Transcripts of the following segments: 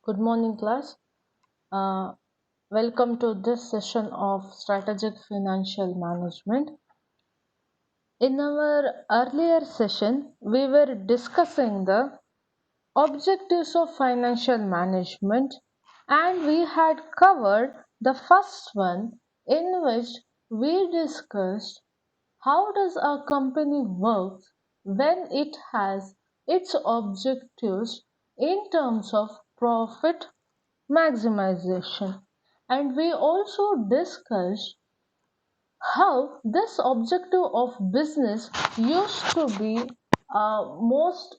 Good morning, class. Uh, Welcome to this session of Strategic Financial Management. In our earlier session, we were discussing the objectives of financial management, and we had covered the first one, in which we discussed how does a company work when it has its objectives in terms of profit maximization. And we also discussed how this objective of business used to be most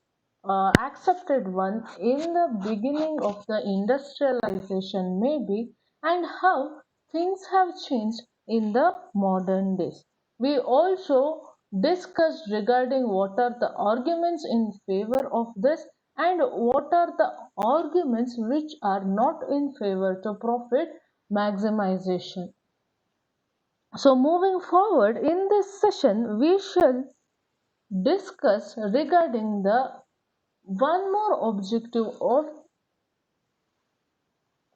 accepted one in the beginning of the industrialization maybe, and how things have changed in the modern days. We also discussed regarding what are the arguments in favor of this and what are the arguments which are not in favor to profit maximization. So moving forward in this session, we shall discuss regarding the one more objective of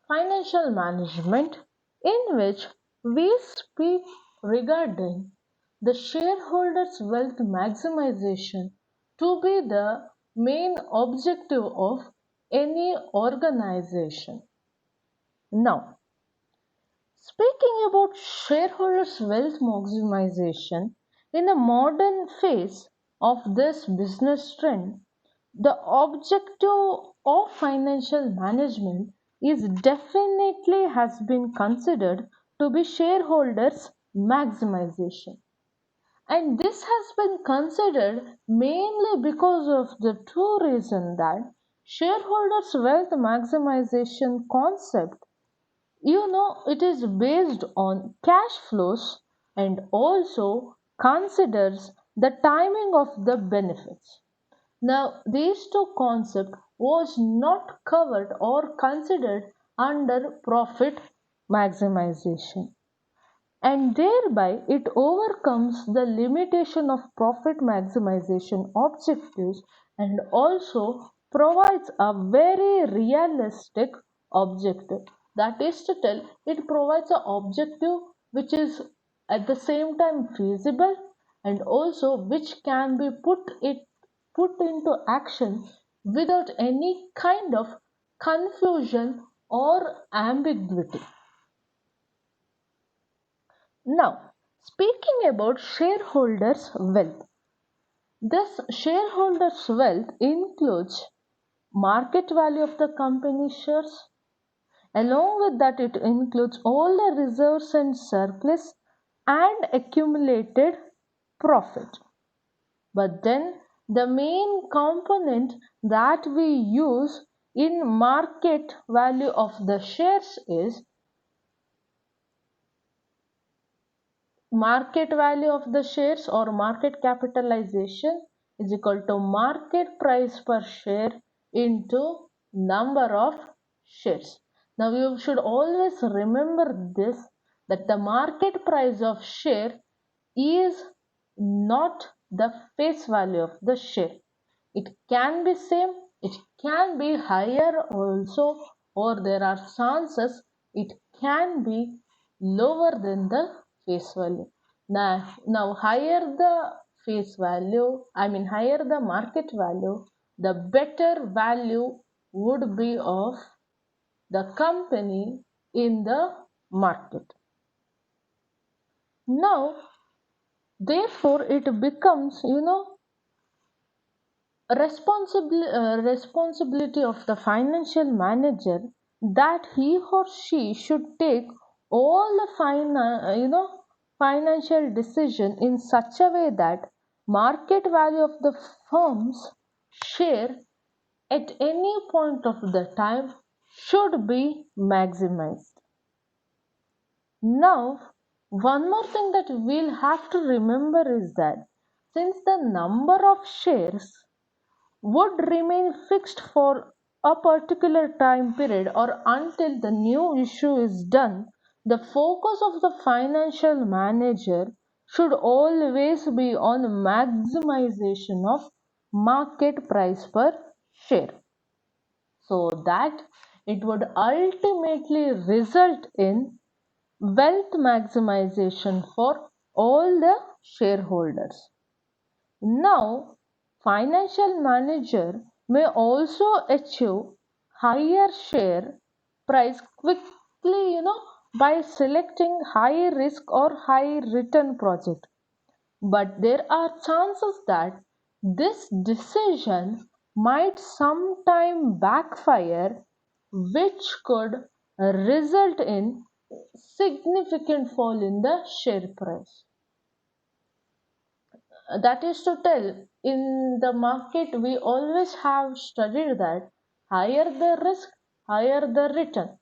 financial management, in which we speak regarding the shareholders' wealth maximization to be the main objective of any organization. Now, speaking about shareholders' wealth maximization, in the modern phase of this business trend, the objective of financial management is definitely has been considered to be shareholders' maximization. And this has been considered mainly because of the two reasons that shareholders' wealth maximization concept, it is based on cash flows and also considers the timing of the benefits. Now, these two concepts was not covered or considered under profit maximization, and thereby it overcomes the limitation of profit maximization objectives and also provides a very realistic objective. That is to tell, it provides an objective which is at the same time feasible and also which can be put into action without any kind of confusion or ambiguity. Now, speaking about shareholders' wealth, this shareholders' wealth includes market value of the company shares. Along with that, it includes all the reserves and surplus and accumulated profit. But then the main component that we use in market value of the shares is market value of the shares or market capitalization is equal to market price per share into number of shares. Now you should always remember this, that the market price of share is not the face value of the share. It can be same, it can be higher also, or there are chances it can be lower than the face value. Now higher the face value, higher the market value, the better value would be of the company in the market. Now, therefore, it becomes, responsibility of the financial manager that he or she should take all the financial decision in such a way that market value of the firm's share at any point of the time should be maximized. Now, one more thing that we'll have to remember is that since the number of shares would remain fixed for a particular time period or until the new issue is done, the focus of the financial manager should always be on maximization of market price per share, so that it would ultimately result in wealth maximization for all the shareholders. Now, financial manager may also achieve higher share price quickly, by selecting high risk or high return project. But there are chances that this decision might sometime backfire, which could result in significant fall in the share price. That is to tell, in the market we always have studied that higher the risk, higher the return.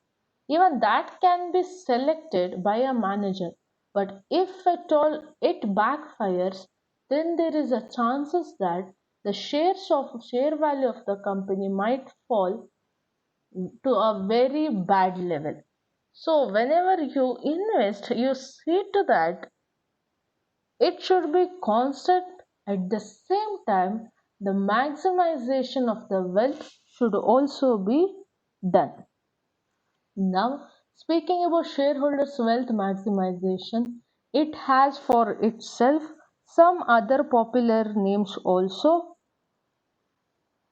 Even that can be selected by a manager. But if at all it backfires, then there is a chances that the share value of the company might fall to a very bad level. So whenever you invest, you see to that it should be constant. At the same time, the maximization of the wealth should also be done. Now, speaking about shareholders' wealth maximization, it has for itself some other popular names also.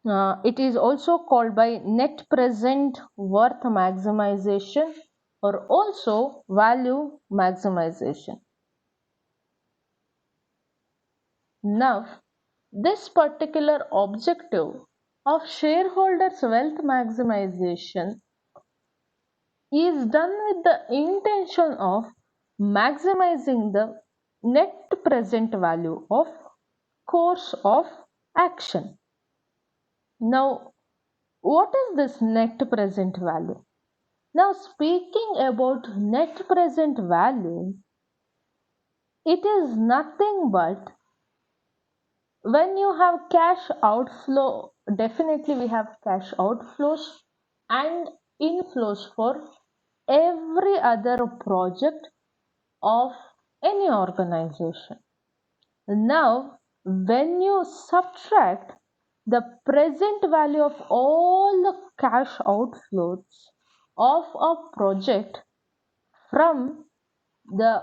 It is also called by net present worth maximization or also value maximization. Now, this particular objective of shareholders' wealth maximization is done with the intention of maximizing the net present value of course of action. Now, what is this net present value? Now, speaking about net present value, it is nothing but when you have cash outflow, definitely we have cash outflows and inflows for every other project of any organization. Now, when you subtract the present value of all the cash outflows of a project from the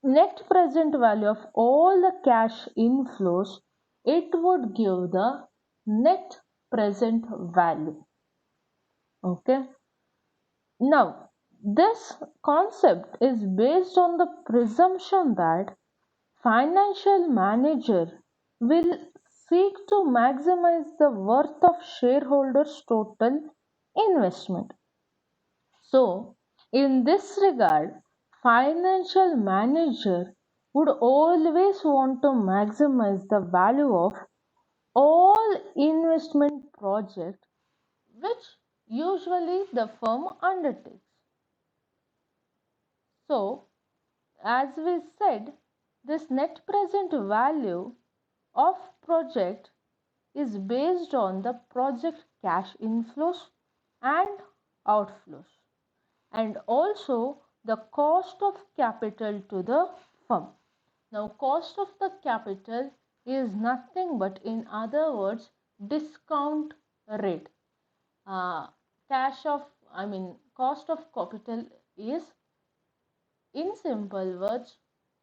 net present value of all the cash inflows, it would give the net present value. Okay. Now, this concept is based on the presumption that financial manager will seek to maximize the worth of shareholders' total investment. So, in this regard, financial manager would always want to maximize the value of all investment projects which usually the firm undertakes. So, as we said, this net present value of project is based on the project cash inflows and outflows, and also the cost of capital to the firm. Now, cost of the capital is nothing but, in other words, discount rate. Cost of capital is, in simple words,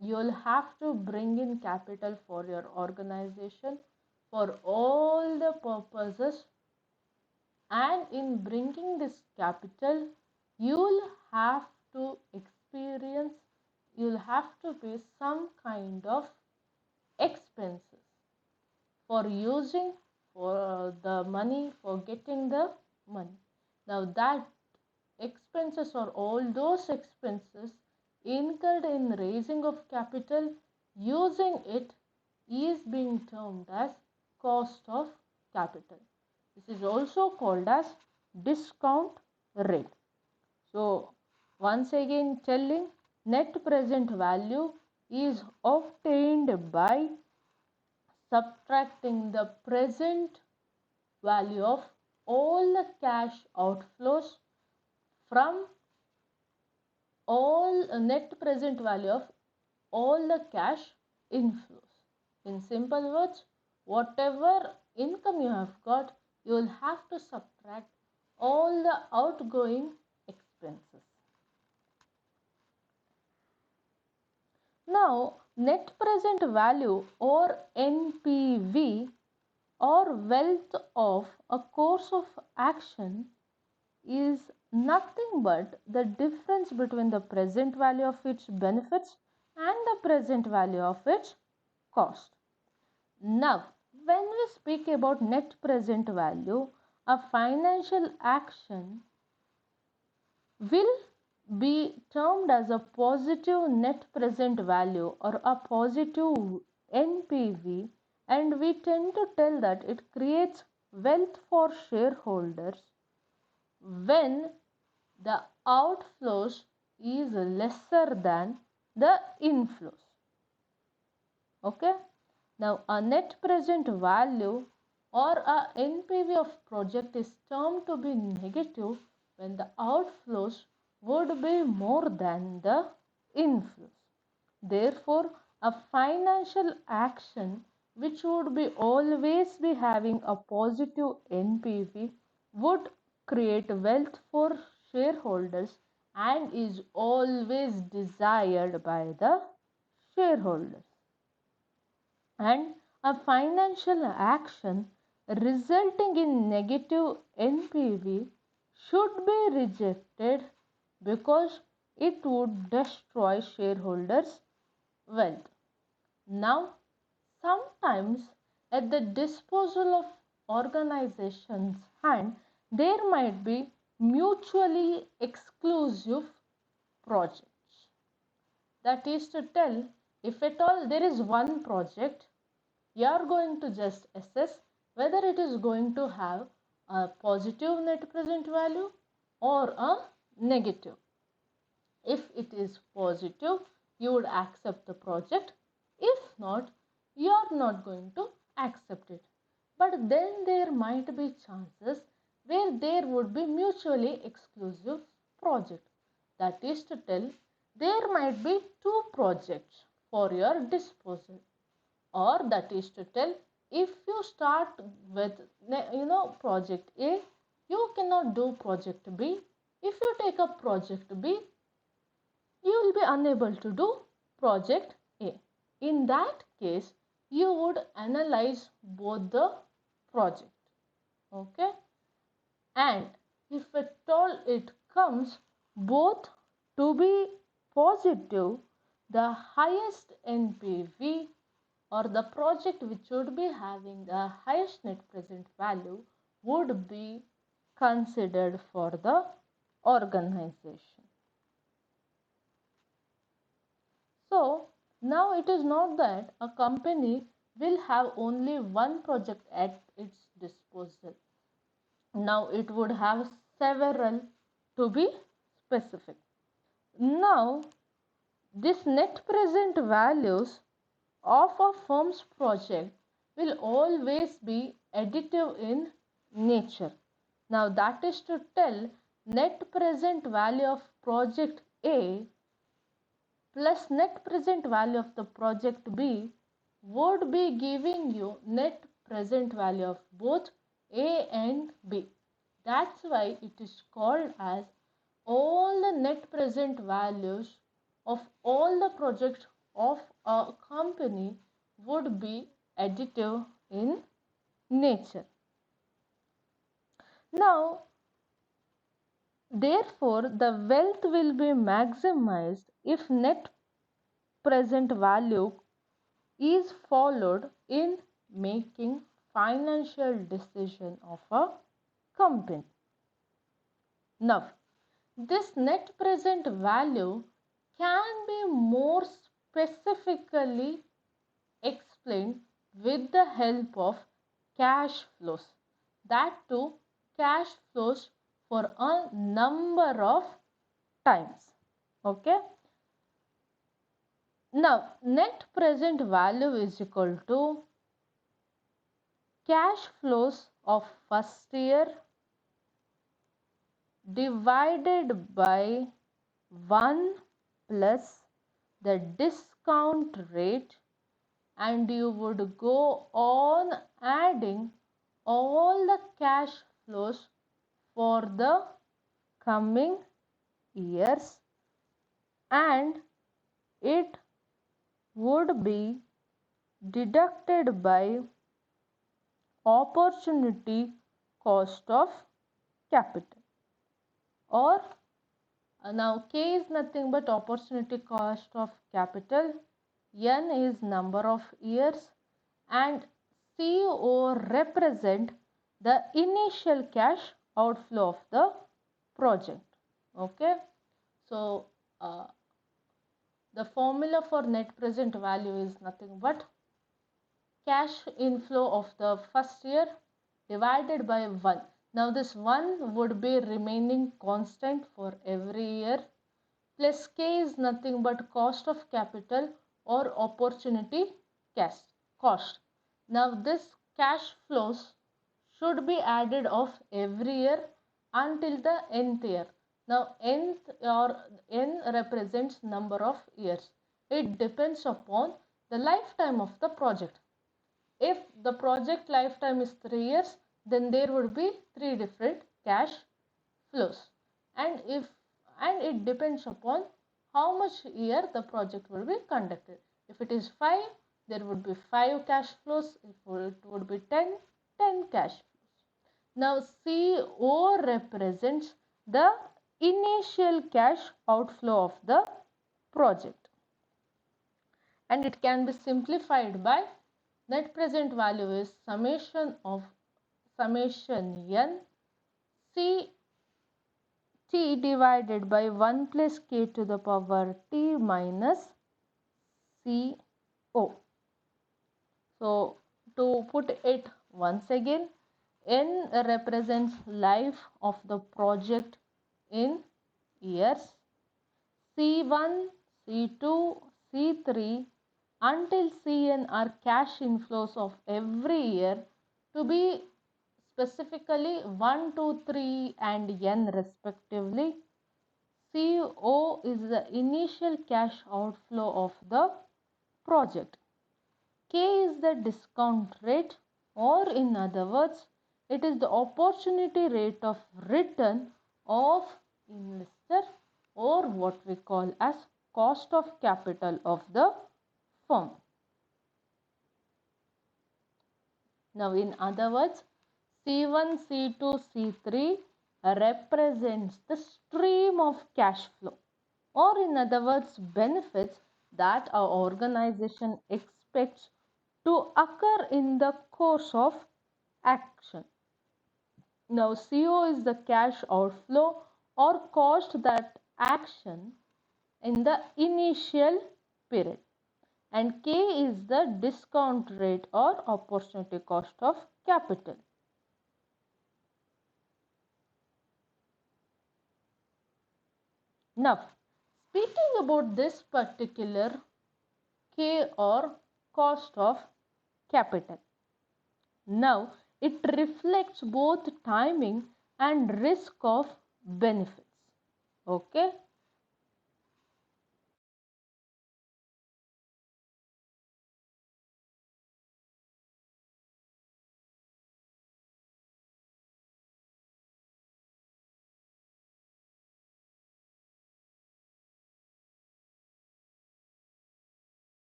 you'll have to bring in capital for your organization for all the purposes, and in bringing this capital, you'll have to experience, you'll have to pay some kind of expenses for using for the money, for getting the money. Now, that expenses or all those expenses incurred in raising of capital, using it, is being termed as cost of capital. This is also called as discount rate. So, once again telling, net present value is obtained by subtracting the present value of all the cash outflows from all net present value of all the cash inflows. In simple words, whatever income you have got, you will have to subtract all the outgoing expenses. Now, net present value or NPV or wealth of a course of action is nothing but the difference between the present value of its benefits and the present value of its cost. Now, when we speak about net present value, a financial action will be termed as a positive net present value or a positive NPV, and we tend to tell that it creates wealth for shareholders when the outflows is lesser than the inflows. Okay. Now, a net present value or a NPV of project is termed to be negative when the outflows would be more than the inflows. Therefore, a financial action which would be always be having a positive NPV would create wealth for shareholders and is always desired by the shareholders. And a financial action resulting in negative NPV should be rejected because it would destroy shareholders' wealth. Now, sometimes at the disposal of organizations hand, there might be mutually exclusive projects. That is to tell, if at all there is one project, you are going to just assess whether it is going to have a positive net present value or a negative. If it is positive, you would accept the project. If not, you are not going to accept it. But then there might be chances where there would be mutually exclusive project. That is to tell, there might be two projects for your disposal. Or that is to tell, if you start with project A, you cannot do project B. If you take up project B, you will be unable to do project A. In that case, you would analyze both the project. Okay. And if at all it comes both to be positive, the highest NPV or the project which would be having the highest net present value would be considered for the organization. So, now it is not that a company will have only one project at its disposal. Now it would have several, to be specific. Now, this net present values of a firm's project will always be additive in nature. Now, that is to tell, net present value of project A plus net present value of the project B would be giving you net present value of both A and B. That's why it is called as all the net present values of all the projects of a company would be additive in nature. Now, therefore, the wealth will be maximized if net present value is followed in making financial decision of a company. Now, this net present value can be more specifically explained with the help of cash flows. That too, cash flows for a number of times. Okay. Now, net present value is equal to cash flows of first year divided by 1 plus the discount rate, and you would go on adding all the cash flows for the coming years, and it would be deducted by opportunity cost of capital. Or now K is nothing but opportunity cost of capital, N is number of years, and CO represent the initial cash outflow of the project. Okay, so the formula for net present value is nothing but cash inflow of the first year divided by 1. Now this 1 would be remaining constant for every year, plus K is nothing but cost of capital or opportunity cost. Now this cash flows should be added of every year until the nth year. Now nth or n represents number of years. It depends upon the lifetime of the project. If the project lifetime is 3 years, then there would be 3 different cash flows. And it depends upon how much year the project will be conducted. If it is 5, there would be 5 cash flows. If it would be 10, 10 cash flows. Now CO represents the initial cash outflow of the project, and it can be simplified by net present value is summation n C t divided by 1 plus k to the power t minus CO. So to put it once again, n represents life of the project in years, C1, C2, C3 until Cn are cash inflows of every year, to be specifically 1, 2, 3 and n respectively. CO is the initial cash outflow of the project. K is the discount rate, or in other words, it is the opportunity rate of return of investor, or what we call as cost of capital of the firm. Now in other words, C1, C2, C3 represents the stream of cash flow, or in other words, benefits that our organization expects to occur in the course of action. Now CO is the cash outflow or cost that action in the initial period, and K is the discount rate or opportunity cost of capital. Now, speaking about this particular K or cost of capital, now it reflects both timing and risk of benefits. Okay,